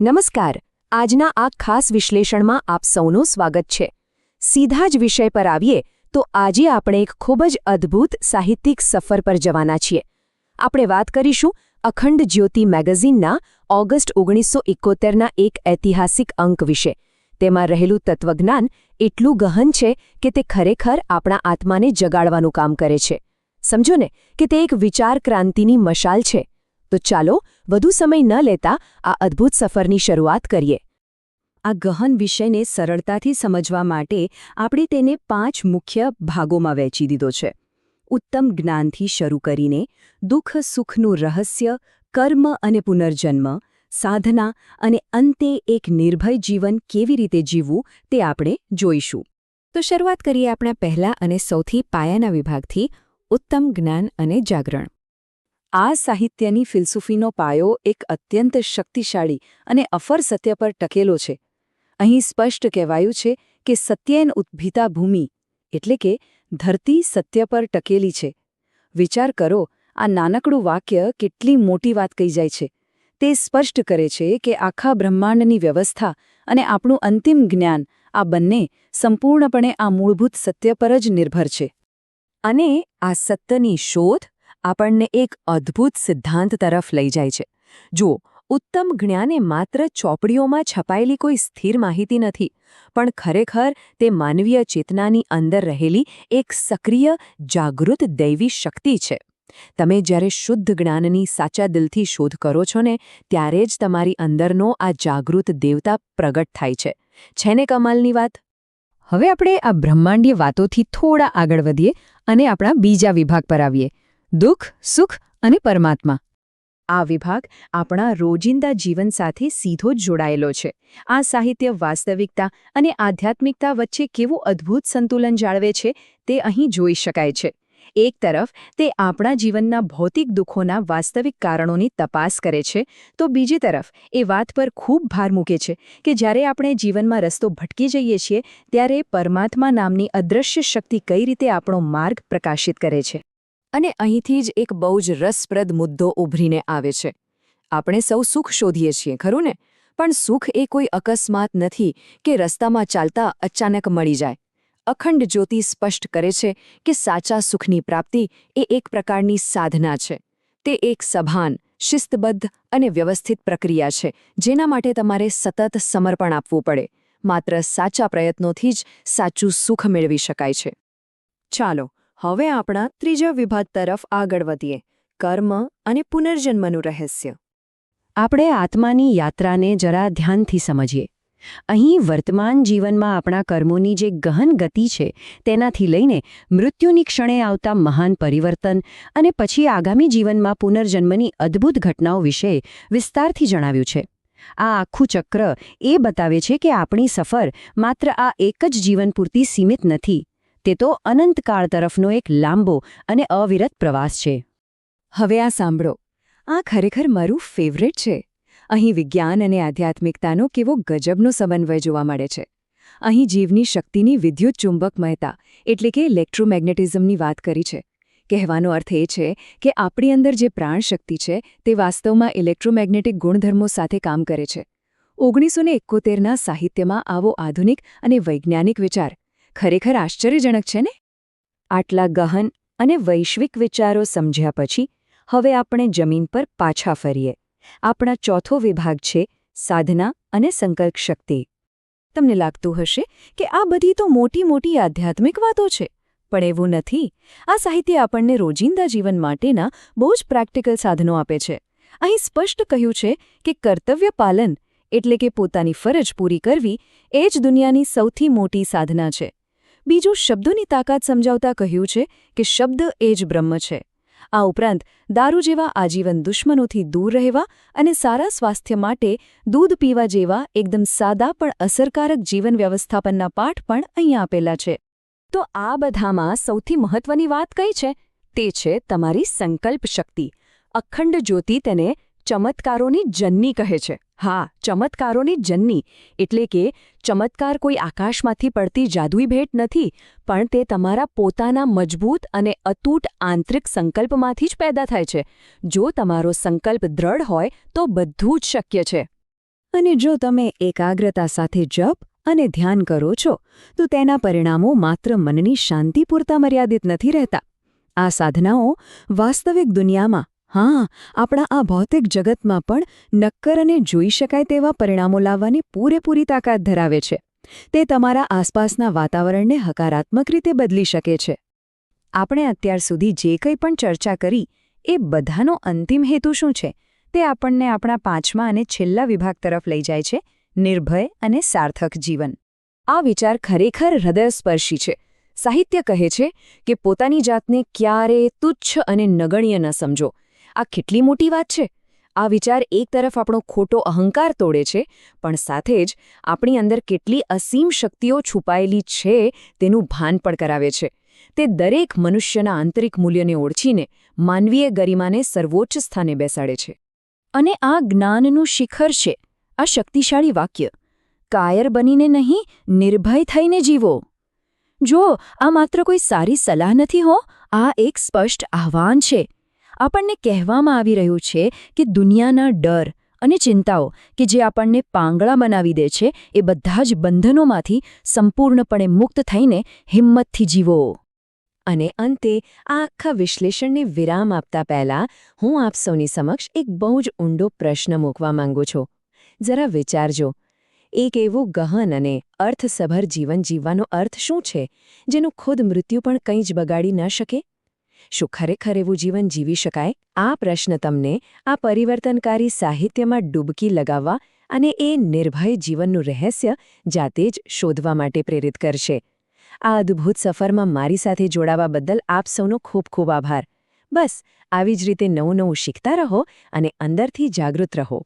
નમસ્કાર. આજના આ ખાસ વિશ્લેષણમાં આપ સૌનું સ્વાગત છે. સીધા જ વિષય પર આવીએ તો આજે આપણે એક ખૂબ જ અદ્ભુત સાહિત્યિક સફર પર જવાના છીએ. આપણે વાત કરીશું અખંડ જ્યોતિ મેગેઝિનના ઓગસ્ટ 1971ના એક ઐતિહાસિક અંક વિશે. તેમાં રહેલું તત્વજ્ઞાન એટલું ગહન છે કે તે ખરેખર આપણા આત્માને જગાડવાનું કામ કરે છે. સમજો ને કે તે એક વિચાર ક્રાંતિની મશાલ છે. તો ચાલો વધુ સમય ન લેતા આ અદ્ભુત સફરની શરૂઆત કરીએ. આ ગહન વિષયને સરળતાથી સમજવા માટે આપણે તેને 5 મુખ્ય ભાગોમાં વહેંચી દીધો છે. ઉત્તમ જ્ઞાનથી શરૂ કરીને દુઃખ સુખનું રહસ્ય, કર્મ અને પુનર્જન્મ, સાધના અને અંતે એક નિર્ભય જીવન કેવી રીતે જીવવું તે આપણે જોઈશું. તો શરૂઆત કરીએ આપણા પહેલા અને સૌથી પાયાના વિભાગથી, ઉત્તમ જ્ઞાન અને જાગરણ. આ સાહિત્યની ફિલસૂફીનો પાયો એક અત્યંત શક્તિશાળી અને અફર સત્ય પર ટકેલો છે. અહીં સ્પષ્ટ કહેવાયું છે કે સત્યેન ઉદ્ભિતા ભૂમિ, એટલે કે ધરતી સત્ય પર ટકેલી છે. વિચાર કરો, આ નાનકડું વાક્ય કેટલી મોટી વાત કહી જાય છે. તે સ્પષ્ટ કરે છે કે આખા બ્રહ્માંડની વ્યવસ્થા અને આપણું અંતિમ જ્ઞાન, આ બંને સંપૂર્ણપણે આ મૂળભૂત સત્ય પર જ નિર્ભર છે. અને આ સત્યની શોધ આપણને એક અદ્ભુત સિદ્ધાંત તરફ લઈ જાય છે. જુઓ, ઉત્તમ જ્ઞાન એ માત્ર ચોપડીઓમાં છપાયેલી કોઈ સ્થિર માહિતી નથી, પણ ખરેખર તે માનવીય ચેતનાની અંદર રહેલી એક સક્રિય, જાગૃત દૈવી શક્તિ છે. તમે જ્યારે શુદ્ધ જ્ઞાનની સાચા દિલથી શોધ કરો છો ને, ત્યારે જ તમારી અંદરનો આ જાગૃત દેવતા પ્રગટ થાય છે. છે ને કમાલની વાત? હવે આપણે આ બ્રહ્માંડીય વાતોથી થોડા આગળ વધીએ અને આપણા બીજા વિભાગ પર આવીએ, દુઃખ, સુખ અને પરમાત્મા. આ વિભાગ આપણા રોજિંદા જીવન સાથે સીધો જ જોડાયેલો છે. આ સાહિત્ય વાસ્તવિકતા અને આધ્યાત્મિકતા વચ્ચે કેવું અદ્ભુત સંતુલન જાળવે છે તે અહીં જોઈ શકાય છે. એક તરફ તે આપણા જીવનના ભૌતિક દુઃખોના વાસ્તવિક કારણોની તપાસ કરે છે, તો બીજી તરફ એ વાત પર ખૂબ ભાર મૂકે છે કે જ્યારે આપણે જીવનમાં રસ્તો ભટકી જઈએ છીએ ત્યારે પરમાત્મા નામની અદૃશ્ય શક્તિ કઈ રીતે આપણો માર્ગ પ્રકાશિત કરે છે. અને અહીંથી જ એક બહુ જ રસપ્રદ મુદ્દો ઉભરીને આવે છે. આપણે સૌ સુખ શોધીએ છીએ, ખરું ને? પણ સુખ એ કોઈ અકસ્માત નથી કે રસ્તામાં ચાલતા અચાનક મળી જાય. અખંડ જ્યોતિ સ્પષ્ટ કરે છે કે સાચા સુખની પ્રાપ્તિ એ એક પ્રકારની સાધના છે. તે એક સભાન, શિસ્તબદ્ધ અને વ્યવસ્થિત પ્રક્રિયા છે, જેના માટે તમારે સતત સમર્પણ આપવું પડે. માત્ર સાચા પ્રયત્નોથી જ સાચું સુખ મેળવી શકાય છે. ચાલો હવે આપણા ત્રીજા વિભાગ તરફ આગળ વધીએ, કર્મ અને પુનર્જન્મનું રહસ્ય. આપણે આત્માની યાત્રાને જરા ધ્યાનથી સમજીએ. અહીં વર્તમાન જીવનમાં આપણા કર્મોની જે ગહન ગતિ છે, તેનાથી લઈને મૃત્યુની ક્ષણે આવતા મહાન પરિવર્તન અને પછી આગામી જીવનમાં પુનર્જન્મની અદ્ભુત ઘટનાઓ વિશે વિસ્તારથી જણાવ્યું છે. આ આખું ચક્ર એ બતાવે છે કે આપણી સફર માત્ર આ એક જ જીવન પૂરતી સીમિત નથી. તે તો અનંતકાળ તરફનો એક લાંબો અને અવિરત પ્રવાસ છે. હવે આ સાંભળો, આ ખરેખર મારું ફેવરેટ છે. અહીં વિજ્ઞાન અને આધ્યાત્મિકતાનો કેવો ગજબનો સમન્વય જોવા મળે છે. અહીં જીવની શક્તિની વિદ્યુત ચુંબકમયતા એટલે કે ઇલેક્ટ્રોમેગ્નેટિઝમની વાત કરી છે. કહેવાનો અર્થ એ છે કે આપણી અંદર જે પ્રાણશક્તિ છે તે વાસ્તવમાં ઇલેક્ટ્રોમેગ્નેટિક ગુણધર્મો સાથે કામ કરે છે. 1971ના સાહિત્યમાં આવો આધુનિક અને વૈજ્ઞાનિક વિચાર ખરેખર આશ્ચર્યજનક છે ને? આટલા ગહન અને વૈશ્વિક વિચારો સમજ્યા પછી હવે આપણે જમીન પર પાછા ફરીએ. આપણા ચોથો વિભાગ છે સાધના અને સંકલ્પ શક્તિ. તમને લાગતું હશે કે આ બધી તો મોટી મોટી આધ્યાત્મિક વાતો છે, પણ એવું નથી. આ સાહિત્ય આપણને રોજિંદા જીવન માટેના બહુ જ પ્રેક્ટિકલ સાધનો આપે છે. અહીં સ્પષ્ટ કહ્યું છે કે કર્તવ્ય પાલન એટલે કે પોતાની ફરજ પૂરી કરવી એ જ દુનિયાની સૌથી મોટી સાધના છે. બીજું, શબ્દોની તાકાત સમજાવતા કહ્યું છે કે શબ્દ એ જ બ્રહ્મ છે. આ ઉપરાંત દારૂ જેવા આજીવન દુશ્મનોથી દૂર રહેવા અને સારા સ્વાસ્થ્ય માટે દૂધ પીવા જેવા એકદમ સાદા પણ અસરકારક જીવન વ્યવસ્થાપનના પાઠ પણ અહીં આપેલા છે. તો આ બધામાં સૌથી મહત્વની વાત કઈ છે? તે છે તમારી સંકલ્પ શક્તિ. અખંડ જ્યોતિ તેને ચમત્કારોની જનની કહે છે. હા, ચમત્કારોની જનની એટલે કે ચમત્કાર કોઈ આકાશમાંથી પડતી જાદુઈ ભેટ નથી, પણ તે તમારા પોતાના મજબૂત અને અતૂટ આંતરિક સંકલ્પમાંથી જ પેદા થાય છે. જો તમારો સંકલ્પ દ્રઢ હોય તો બધું જ શક્ય છે. અને જો તમે એકાગ્રતા સાથે જપ અને ધ્યાન કરો છો તો તેના પરિણામો માત્ર મનની શાંતિ પૂરતા મર્યાદિત નથી રહેતા. આ સાધનાઓ વાસ્તવિક દુનિયામાં, આપણા આ ભૌતિક જગતમાં પણ નક્કર અને જોઈ શકાય તેવા પરિણામો લાવવાની પૂરેપૂરી તાકાત ધરાવે છે. તે તમારા આસપાસના વાતાવરણને હકારાત્મક રીતે બદલી શકે છે. આપણે અત્યાર સુધી જે કંઈ પણ ચર્ચા કરી એ બધાનો અંતિમ હેતુ શું છે? તે આપણને આપણા 5મા અને છેલ્લા વિભાગ તરફ લઈ જાય છે, નિર્ભય અને સાર્થક જીવન. આ વિચાર ખરેખર હૃદયસ્પર્શી છે. સાહિત્ય કહે છે કે પોતાની જાતને ક્યારેય તુચ્છ અને નગણ્ય ન સમજો. આ કેટલી મોટી વાત છે! આ વિચાર એક તરફ આપણો ખોટો અહંકાર તોડે છે, પણ સાથે જ આપણી અંદર કેટલી અસીમ શક્તિઓ છુપાયેલી છે તેનું ભાન પણ કરાવે છે. તે દરેક મનુષ્યના આંતરિક મૂલ્યને ઓળખીને માનવીય ગરિમાને સર્વોચ્ચ સ્થાને બેસાડે છે. અને આ જ્ઞાનનું શિખર છે આ શક્તિશાળી વાક્ય, કાયર બનીને નહીં, નિર્ભય થઈને જીવો. જો આ માત્ર કોઈ સારી સલાહ નથી હો, આ એક સ્પષ્ટ આહ્વાન છે. આપણને કહેવામાં આવી રહ્યું છે કે દુનિયાના ડર અને ચિંતાઓ કે જે આપણને પાંગળા બનાવી દે છે, એ બધા જ બંધનોમાંથી સંપૂર્ણપણે મુક્ત થઈને હિંમતથી જીવો. અને અંતે આ આખા વિશ્લેષણને વિરામ આપતા પહેલાં હું આપ સૌની સમક્ષ એક બહુ જ ઊંડો પ્રશ્ન મૂકવા માંગુ છું. જરા વિચારજો, એક એવું ગહન અને અર્થસભર જીવન જીવવાનો અર્થ શું છે જેનું ખુદ મૃત્યુ પણ કંઈ જ બગાડી ન શકે? શું ખરેખર એવું જીવન જીવી શકાય? આ પ્રશ્ન તમને આ પરિવર્તનકારી સાહિત્યમાં ડૂબકી લગાવવા અને એ નિર્ભય જીવનનું રહસ્ય જાતે જ શોધવા માટે પ્રેરિત કરશે. આ અદ્ભુત સફરમાં મારી સાથે જોડાવા બદલ આપ સૌનો ખૂબ ખૂબ આભાર. બસ આવી જ રીતે નવું નવું શીખતા રહો અને અંદરથી જાગૃત રહો.